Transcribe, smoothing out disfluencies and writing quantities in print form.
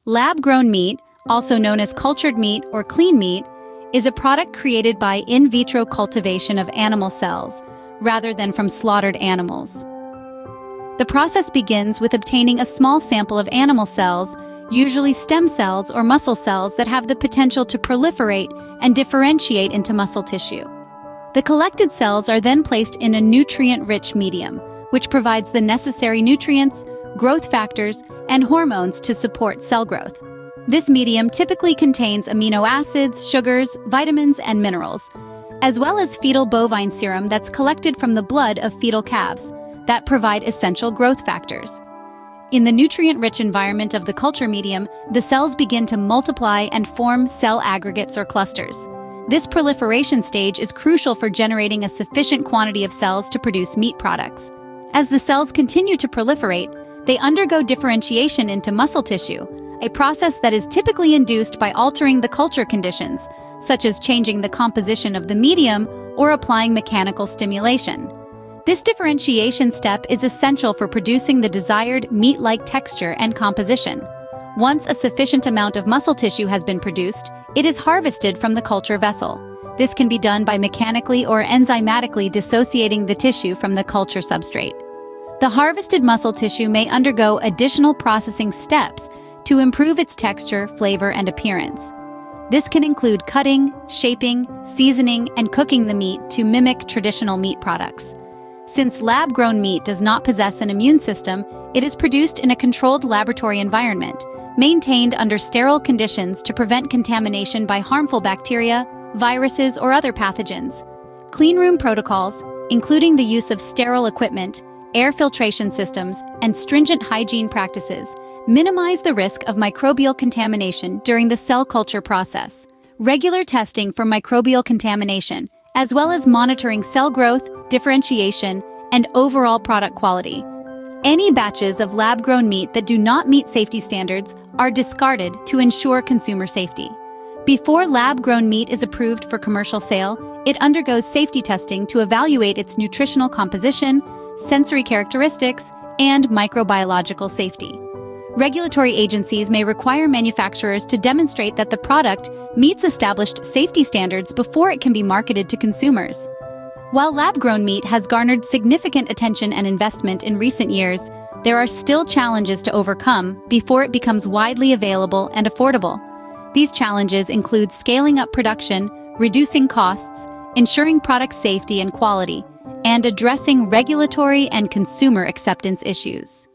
Lab-grown meat, also known as cultured meat or clean meat, is a product created by in vitro cultivation of animal cells, rather than from slaughtered animals. The process begins with obtaining a small sample of animal cells, usually stem cells or muscle cells that have the potential to proliferate and differentiate into muscle tissue. The collected cells are then placed in a nutrient-rich medium, which provides the necessary nutrients, growth factors, and hormones to support cell growth. This medium typically contains amino acids, sugars, vitamins, and minerals, as well as fetal bovine serum that's collected from the blood of fetal calves that provide essential growth factors. In the nutrient-rich environment of the culture medium, the cells begin to multiply and form cell aggregates or clusters. This proliferation stage is crucial for generating a sufficient quantity of cells to produce meat products. As the cells continue to proliferate, they undergo differentiation into muscle tissue, a process that is typically induced by altering the culture conditions, such as changing the composition of the medium or applying mechanical stimulation. This differentiation step is essential for producing the desired meat-like texture and composition. Once a sufficient amount of muscle tissue has been produced, it is harvested from the culture vessel. This can be done by mechanically or enzymatically dissociating the tissue from the culture substrate. The harvested muscle tissue may undergo additional processing steps to improve its texture, flavor, and appearance. This can include cutting, shaping, seasoning, and cooking the meat to mimic traditional meat products. Since lab-grown meat does not possess an immune system, it is produced in a controlled laboratory environment, maintained under sterile conditions to prevent contamination by harmful bacteria, viruses, or other pathogens. Cleanroom protocols, including the use of sterile equipment, air filtration systems, and stringent hygiene practices, minimize the risk of microbial contamination during the cell culture process. Regular testing for microbial contamination, as well as monitoring cell growth, differentiation, and overall product quality. Any batches of lab-grown meat that do not meet safety standards are discarded to ensure consumer safety. Before lab-grown meat is approved for commercial sale, it undergoes safety testing to evaluate its nutritional composition, sensory characteristics, and microbiological safety. Regulatory agencies may require manufacturers to demonstrate that the product meets established safety standards before it can be marketed to consumers. While lab-grown meat has garnered significant attention and investment in recent years, there are still challenges to overcome before it becomes widely available and affordable. These challenges include scaling up production, reducing costs, ensuring product safety and quality, and addressing regulatory and consumer acceptance issues.